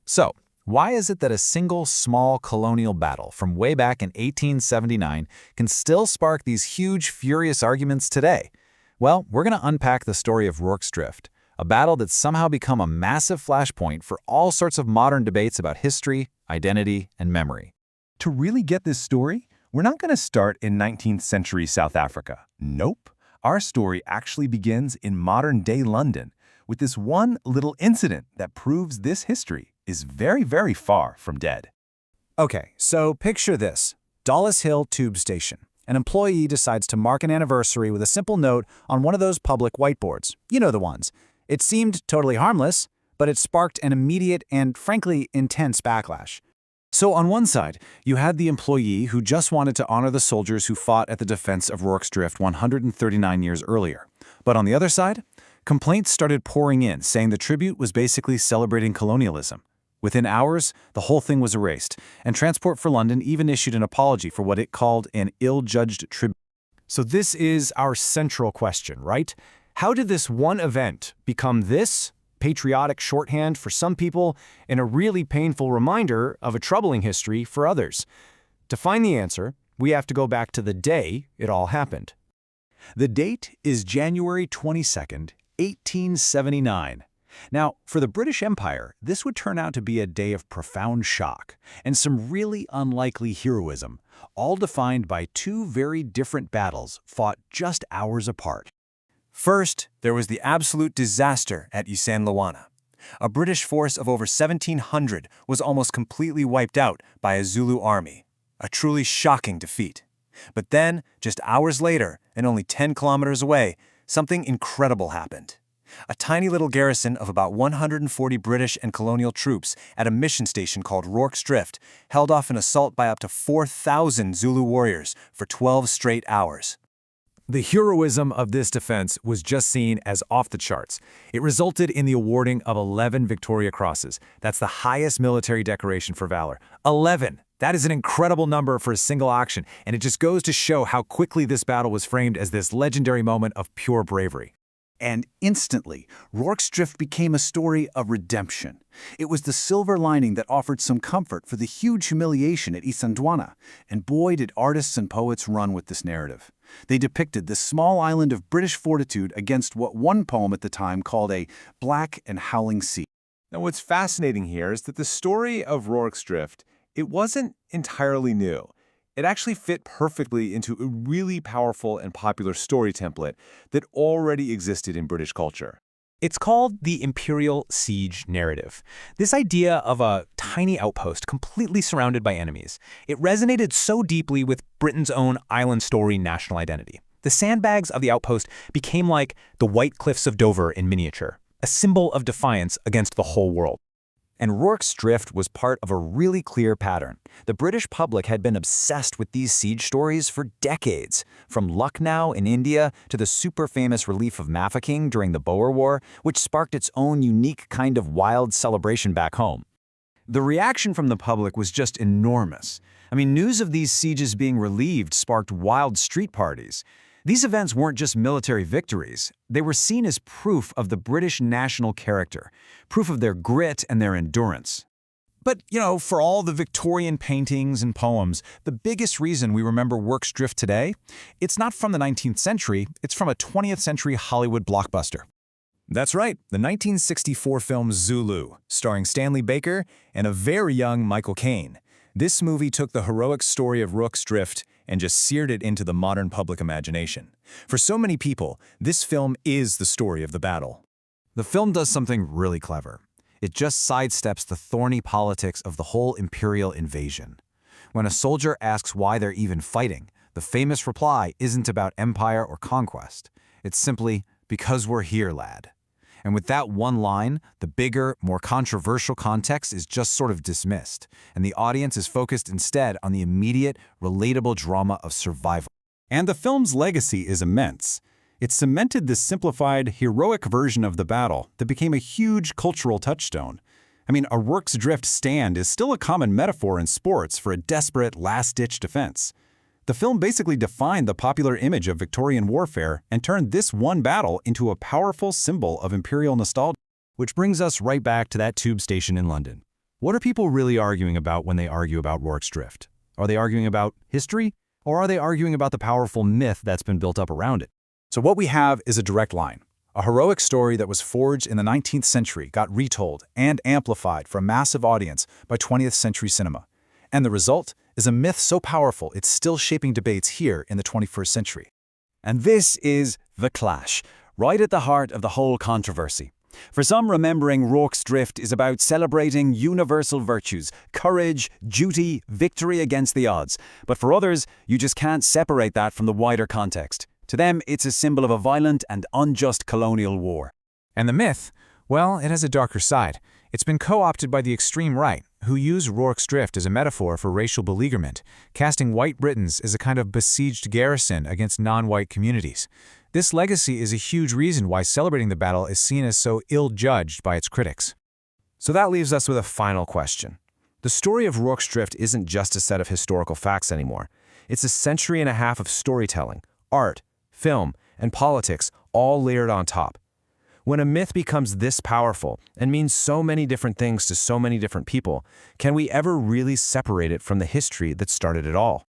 So, why is it that a single small colonial battle from way back in 1879 can still spark these huge, furious arguments today? Well, we're going to unpack the story of Rorke's Drift, a battle that's somehow become a massive flashpoint for all sorts of modern debates about history, identity, and memory. To really get this story, we're not going to start in 19th century South Africa. Nope. Our story actually begins in modern-day London with this one little incident that proves this history is very, very far from dead. Okay, so picture this. Dulles Hill Tube Station. An employee decides to mark an anniversary with a simple note on one of those public whiteboards. You know the ones. It seemed totally harmless, but it sparked an immediate and, frankly, intense backlash. So on one side, you had the employee who just wanted to honor the soldiers who fought at the defense of Rorke's Drift 139 years earlier. But on the other side, complaints started pouring in, saying the tribute was basically celebrating colonialism. Within hours, the whole thing was erased, and Transport for London even issued an apology for what it called an ill-judged tribute. So this is our central question, right? How did this one event become this patriotic shorthand for some people and a really painful reminder of a troubling history for others? To find the answer, we have to go back to the day it all happened. The date is January 22nd, 1879. Now, for the British Empire, this would turn out to be a day of profound shock and some really unlikely heroism, all defined by two very different battles fought just hours apart. First, there was the absolute disaster at Isandlwana. A British force of over 1,700 was almost completely wiped out by a Zulu army. A truly shocking defeat. But then, just hours later, and only 10 kilometers away, something incredible happened. A tiny little garrison of about 140 British and colonial troops at a mission station called Rorke's Drift held off an assault by up to 4,000 Zulu warriors for 12 straight hours. The heroism of this defense was just seen as off the charts. It resulted in the awarding of 11 Victoria Crosses. That's the highest military decoration for valor. 11! That is an incredible number for a single action, and it just goes to show how quickly this battle was framed as this legendary moment of pure bravery. And instantly, Rorke's Drift became a story of redemption. It was the silver lining that offered some comfort for the huge humiliation at Isandlwana, and boy did artists and poets run with this narrative. They depicted this small island of British fortitude against what one poem at the time called a black and howling sea. Now, what's fascinating here is that the story of Rorke's Drift, it wasn't entirely new. It actually fit perfectly into a really powerful and popular story template that already existed in British culture. It's called the imperial siege narrative. This idea of a tiny outpost completely surrounded by enemies. It resonated so deeply with Britain's own island story national identity. The sandbags of the outpost became like the White Cliffs of Dover in miniature, a symbol of defiance against the whole world. And Rorke's Drift was part of a really clear pattern. The British public had been obsessed with these siege stories for decades, from Lucknow in India to the super famous relief of Mafeking during the Boer War, which sparked its own unique kind of wild celebration back home. The reaction from the public was just enormous. I mean, news of these sieges being relieved sparked wild street parties. These events weren't just military victories. They were seen as proof of the British national character, proof of their grit and their endurance. But, for all the Victorian paintings and poems, the biggest reason we remember Rorke's Drift today, it's not from the 19th century, it's from a 20th century Hollywood blockbuster. That's right, the 1964 film Zulu, starring Stanley Baker and a very young Michael Caine. This movie took the heroic story of Rorke's Drift and just seared it into the modern public imagination. For so many people, this film is the story of the battle. The film does something really clever. It just sidesteps the thorny politics of the whole imperial invasion. When a soldier asks why they're even fighting, the famous reply isn't about empire or conquest. It's simply, because we're here, lad. And with that one line, the bigger, more controversial context is just sort of dismissed, and the audience is focused instead on the immediate, relatable drama of survival. And the film's legacy is immense. It cemented this simplified, heroic version of the battle that became a huge cultural touchstone. I mean, a Rorke's Drift stand is still a common metaphor in sports for a desperate, last-ditch defense. The film basically defined the popular image of Victorian warfare and turned this one battle into a powerful symbol of imperial nostalgia. Which brings us right back to that tube station in London. What are people really arguing about when they argue about Rorke's drift? Are they arguing about history? Or are they arguing about the powerful myth that's been built up around it? So what we have is a direct line. A heroic story that was forged in the 19th century got retold and amplified for a massive audience by 20th century cinema. And the result is a myth so powerful it's still shaping debates here in the 21st century. And this is the clash, right at the heart of the whole controversy. For some, remembering Rorke's drift is about celebrating universal virtues, courage, duty, victory against the odds. But for others, you just can't separate that from the wider context. To them, it's a symbol of a violent and unjust colonial war. And the myth, well, it has a darker side. It's been co-opted by the extreme right, who use Rorke's drift as a metaphor for racial beleaguerment, casting white Britons as a kind of besieged garrison against non-white communities. This legacy is a huge reason why celebrating the battle is seen as so ill-judged by its critics. So that leaves us with a final question. The story of Rorke's drift isn't just a set of historical facts anymore. It's a century and a half of storytelling, art, film, and politics all layered on top. When a myth becomes this powerful and means so many different things to so many different people, can we ever really separate it from the history that started it all?